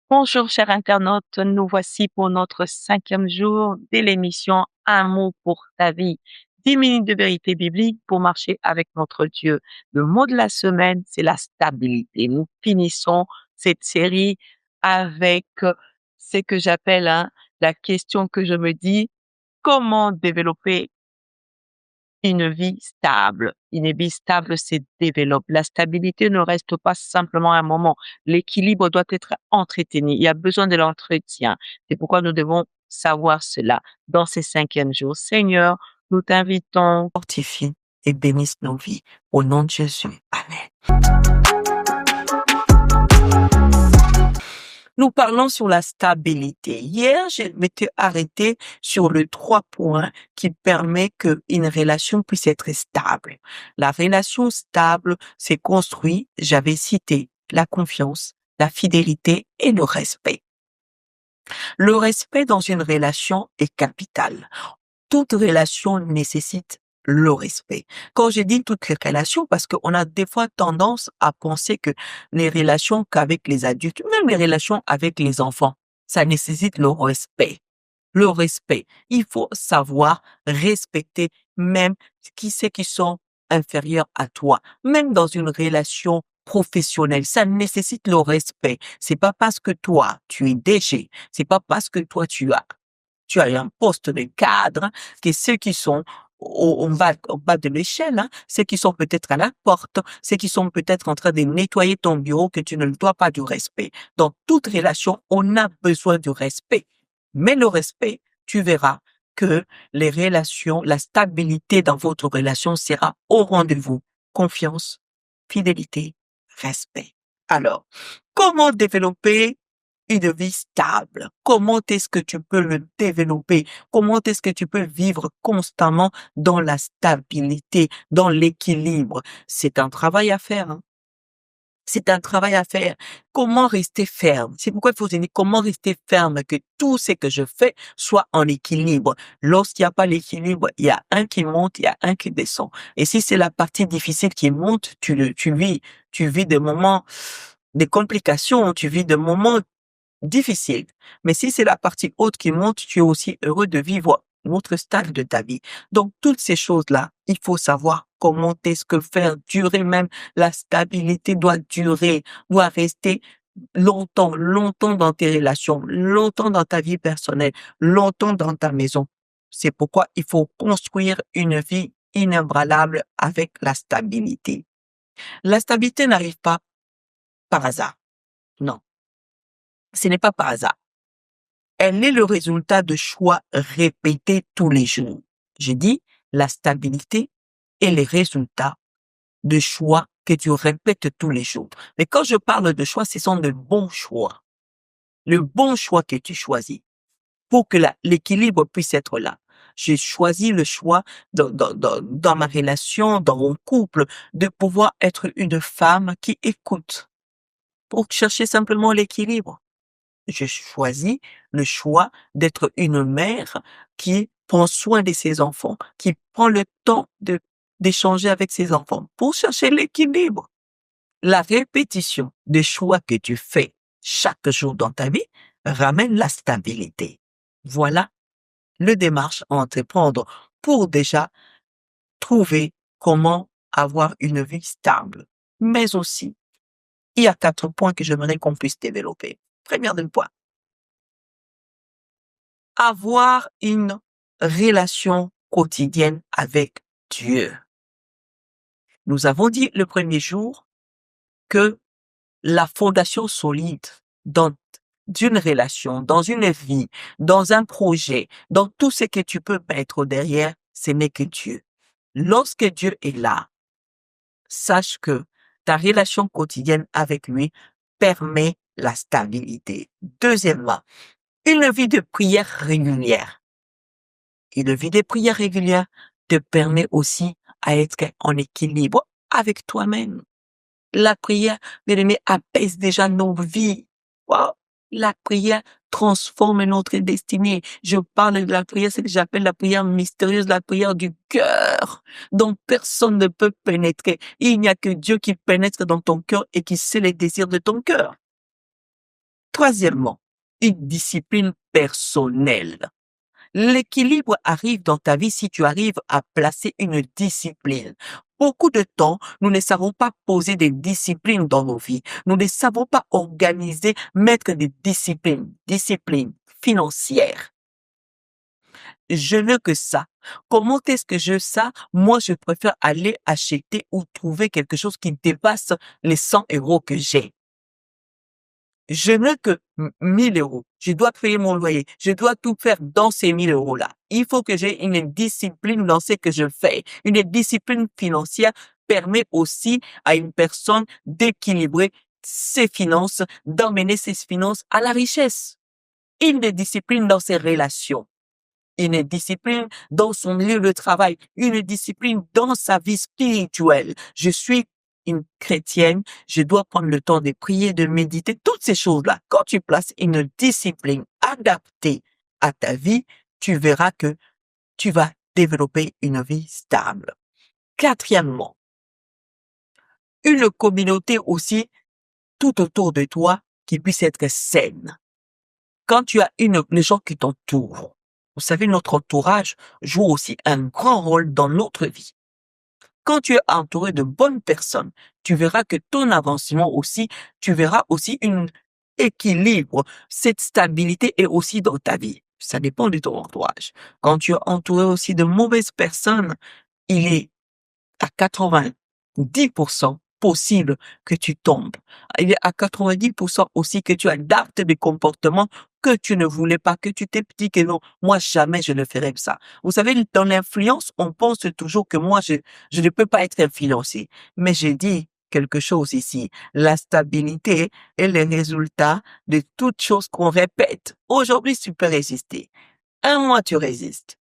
Bonjour chers internautes, nous voici pour notre 5e jour de l'émission Un mot pour ta vie. 10 minutes de vérité biblique pour marcher avec notre Dieu. Le mot de la semaine, c'est la stabilité. Nous finissons cette série avec ce que j'appelle la question que je me dis, comment développer une vie stable. Une vie stable se développe. La stabilité ne reste pas simplement un moment. L'équilibre doit être entretenu. Il y a besoin de l'entretien. C'est pourquoi nous devons savoir cela dans ces 5e jours. Seigneur, nous t'invitons. Fortifie et bénisse nos vies. Au nom de Jésus. Amen. Nous parlons sur la stabilité. Hier, je m'étais arrêté sur le 3 points qui permet qu'une relation puisse être stable. La relation stable s'est construite, j'avais cité la confiance, la fidélité et le respect. Le respect dans une relation est capital. Toute relation nécessite le respect. Quand je dis toutes les relations, parce qu'on a des fois tendance à penser que les relations qu'avec les adultes, même les relations avec les enfants, ça nécessite le respect. Le respect. Il faut savoir respecter même ceux qui sont inférieurs à toi. Même dans une relation professionnelle, ça nécessite le respect. C'est pas parce que toi, tu es DG, c'est pas parce que toi, tu as un poste de cadre, que ceux qui sont au bas de l'échelle, ceux qui sont peut-être à la porte, ceux qui sont peut-être en train de nettoyer ton bureau, que tu ne dois pas du respect. Dans toute relation, on a besoin du respect. Mais le respect, tu verras que les relations, la stabilité dans votre relation sera au rendez-vous. Confiance, fidélité, respect. Alors, comment développer une vie stable? Comment est-ce que tu peux le développer? Comment est-ce que tu peux vivre constamment dans la stabilité, dans l'équilibre? C'est un travail à faire, C'est un travail à faire. Comment rester ferme? C'est pourquoi il faut se dire comment rester ferme, que tout ce que je fais soit en équilibre. Lorsqu'il n'y a pas l'équilibre, il y a un qui monte, il y a un qui descend. Et si c'est la partie difficile qui monte, tu vis des moments, des complications, tu vis des moments difficile. Mais si c'est la partie haute qui monte, tu es aussi heureux de vivre un autre stade de ta vie. Donc, toutes ces choses-là, il faut savoir comment est-ce que faire durer même. La stabilité doit durer, doit rester longtemps, longtemps dans tes relations, longtemps dans ta vie personnelle, longtemps dans ta maison. C'est pourquoi il faut construire une vie inébranlable avec la stabilité. La stabilité n'arrive pas par hasard. Non, ce n'est pas par hasard. Elle est le résultat de choix répétés tous les jours. J'ai dit, la stabilité est le résultat de choix que tu répètes tous les jours. Mais quand je parle de choix, ce sont de bons choix. Le bon choix que tu choisis pour que l'équilibre puisse être là. J'ai choisi le choix dans ma relation, dans mon couple, de pouvoir être une femme qui écoute pour chercher simplement l'équilibre. Je choisis le choix d'être une mère qui prend soin de ses enfants, qui prend le temps d'échanger avec ses enfants pour chercher l'équilibre. La répétition des choix que tu fais chaque jour dans ta vie ramène la stabilité. Voilà le démarche à entreprendre pour déjà trouver comment avoir une vie stable. Mais aussi, il y a 4 points que j'aimerais qu'on puisse développer. Premier point. Avoir une relation quotidienne avec Dieu. Nous avons dit le premier jour que la fondation solide d'une relation, dans une vie, dans un projet, dans tout ce que tu peux mettre derrière, ce n'est que Dieu. Lorsque Dieu est là, sache que ta relation quotidienne avec lui permet la stabilité. Deuxièmement, une vie de prière régulière. Une vie de prière régulière te permet aussi à être en équilibre avec toi-même. La prière, bien aimé, apaise déjà nos vies. Wow. La prière transforme notre destinée. Je parle de la prière, c'est que j'appelle la prière mystérieuse, la prière du cœur, dont personne ne peut pénétrer. Il n'y a que Dieu qui pénètre dans ton cœur et qui sait les désirs de ton cœur. Troisièmement, une discipline personnelle. L'équilibre arrive dans ta vie si tu arrives à placer une discipline. Beaucoup de temps, nous ne savons pas poser des disciplines dans nos vies. Nous ne savons pas organiser, mettre des disciplines financières. Je veux que ça. Comment est-ce que je veux ça? Moi, je préfère aller acheter ou trouver quelque chose qui dépasse les 100 € que j'ai. Je n'ai que 1000 €. Je dois payer mon loyer. Je dois tout faire dans ces 1000 €-là. Il faut que j'ai une discipline dans ce que je fais. Une discipline financière permet aussi à une personne d'équilibrer ses finances, d'emmener ses finances à la richesse. Une discipline dans ses relations. Une discipline dans son lieu de travail. Une discipline dans sa vie spirituelle. Je suis une chrétienne, je dois prendre le temps de prier, de méditer, toutes ces choses-là. Quand tu places une discipline adaptée à ta vie, tu verras que tu vas développer une vie stable. Quatrièmement, une communauté aussi tout autour de toi qui puisse être saine. Quand tu as les gens qui t'entourent, vous savez, notre entourage joue aussi un grand rôle dans notre vie. Quand tu es entouré de bonnes personnes, tu verras que ton avancement aussi, tu verras aussi un équilibre. Cette stabilité est aussi dans ta vie. Ça dépend de ton entourage. Quand tu es entouré aussi de mauvaises personnes, il est à 90% possible que tu tombes. Il est à 90% aussi que tu adaptes des comportements que tu ne voulais pas, que tu t'es dit que non, moi jamais je ne ferai ça. Vous savez, dans l'influence, on pense toujours que moi je ne peux pas être influencé. Mais j'ai dit quelque chose ici. La stabilité est le résultat de toutes choses qu'on répète. Aujourd'hui, tu peux résister. 1 mois, tu résistes.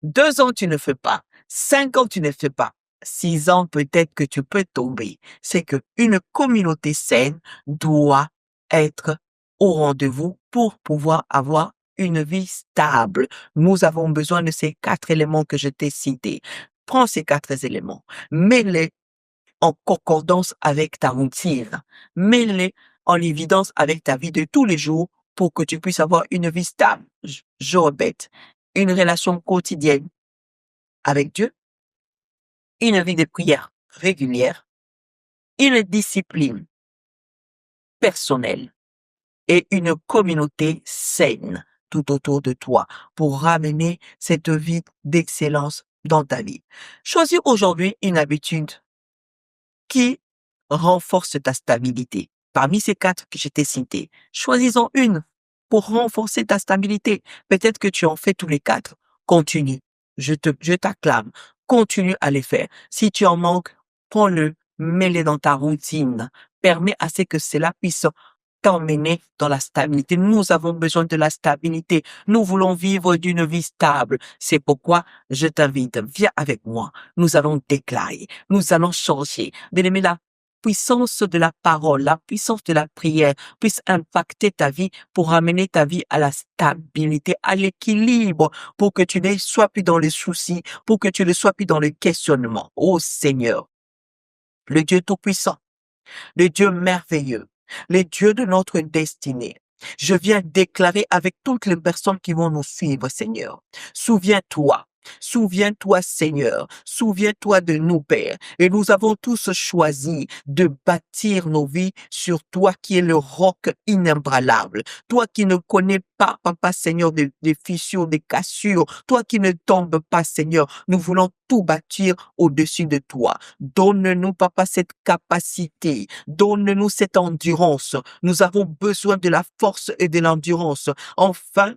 2 ans, tu ne fais pas. 5 ans, tu ne fais pas. 6 ans, peut-être que tu peux tomber. C'est que une communauté saine doit être au rendez-vous pour pouvoir avoir une vie stable. Nous avons besoin de ces 4 éléments que je t'ai cités. Prends ces 4 éléments, mets-les en concordance avec ta routine, mets-les en évidence avec ta vie de tous les jours pour que tu puisses avoir une vie stable. Je répète, une relation quotidienne avec Dieu, une vie de prière régulière, une discipline personnelle et une communauté saine tout autour de toi pour ramener cette vie d'excellence dans ta vie. Choisis aujourd'hui une habitude qui renforce ta stabilité. Parmi ces 4 que je t'ai cités, choisis-en une pour renforcer ta stabilité. Peut-être que tu en fais tous les 4. Continue. Je t'acclame. Continue à les faire. Si tu en manques, prends-le, mets-le dans ta routine. Permets à ce que cela puisse t'emmener dans la stabilité. Nous avons besoin de la stabilité. Nous voulons vivre d'une vie stable. C'est pourquoi je t'invite, viens avec moi. Nous allons déclarer. Nous allons changer. Bien-aimé, la puissance de la parole, la puissance de la prière puisse impacter ta vie pour ramener ta vie à la stabilité, à l'équilibre, pour que tu ne sois plus dans les soucis, pour que tu ne sois plus dans le questionnement. Oh Seigneur, le Dieu Tout-Puissant, le Dieu merveilleux, le Dieu de notre destinée. Je viens déclarer avec toutes les personnes qui vont nous suivre, Seigneur. Souviens-toi. Souviens-toi, Seigneur. Souviens-toi de nous, Père. Et nous avons tous choisi de bâtir nos vies sur toi qui es le roc inébranlable. Toi qui ne connais pas, Papa Seigneur, des fissures, des cassures. Toi qui ne tombes pas, Seigneur. Nous voulons tout bâtir au-dessus de toi. Donne-nous, Papa, cette capacité. Donne-nous cette endurance. Nous avons besoin de la force et de l'endurance. Enfin,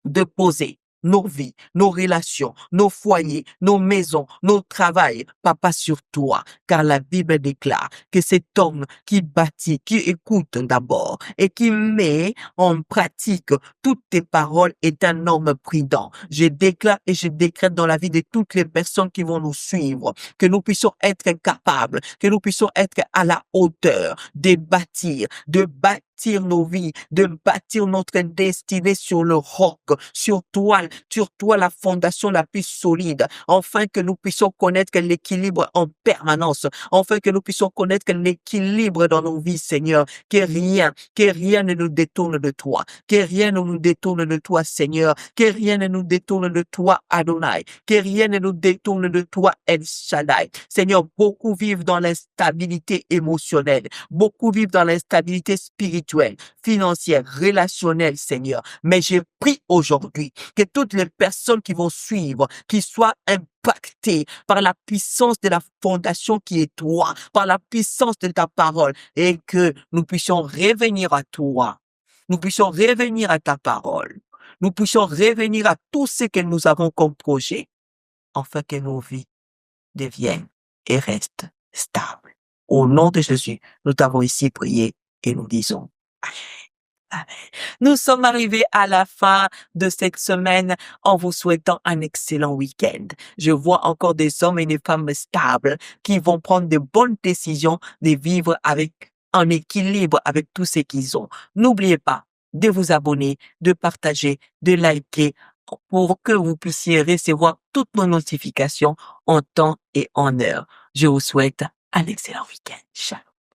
de poser nos vies, nos relations, nos foyers, nos maisons, nos travails, Papa, sur toi. Car la Bible déclare que cet homme qui bâtit, qui écoute d'abord et qui met en pratique toutes tes paroles est un homme prudent. Je déclare et je décrète dans la vie de toutes les personnes qui vont nous suivre, que nous puissions être capables, que nous puissions être à la hauteur de bâtir bâtir nos vies, de bâtir notre destinée sur le roc, sur toi, la fondation la plus solide, afin que nous puissions connaître que l'équilibre en permanence, afin que nous puissions connaître que l'équilibre dans nos vies, Seigneur, que rien ne nous détourne de toi, que rien ne nous détourne de toi, Seigneur, que rien ne nous détourne de toi, Adonai, que rien ne nous détourne de toi, El Shaddai. Seigneur, beaucoup vivent dans l'instabilité émotionnelle, beaucoup vivent dans l'instabilité spirituelle, financière, relationnelle, Seigneur. Mais j'ai pris aujourd'hui que toutes les personnes qui vont suivre, qui soient impactées par la puissance de la fondation qui est toi, par la puissance de ta parole, et que nous puissions revenir à toi. Nous puissions revenir à ta parole. Nous puissions revenir à tout ce que nous avons comme projet, afin que nos vies deviennent et restent stables. Au nom de Jésus, nous t'avons ici prié et nous disons Amen. Nous sommes arrivés à la fin de cette semaine en vous souhaitant un excellent week-end. Je vois encore des hommes et des femmes stables qui vont prendre de bonnes décisions de vivre avec un équilibre avec tout ce qu'ils ont. N'oubliez pas de vous abonner, de partager, de liker pour que vous puissiez recevoir toutes nos notifications en temps et en heure. Je vous souhaite un excellent week-end. Ciao.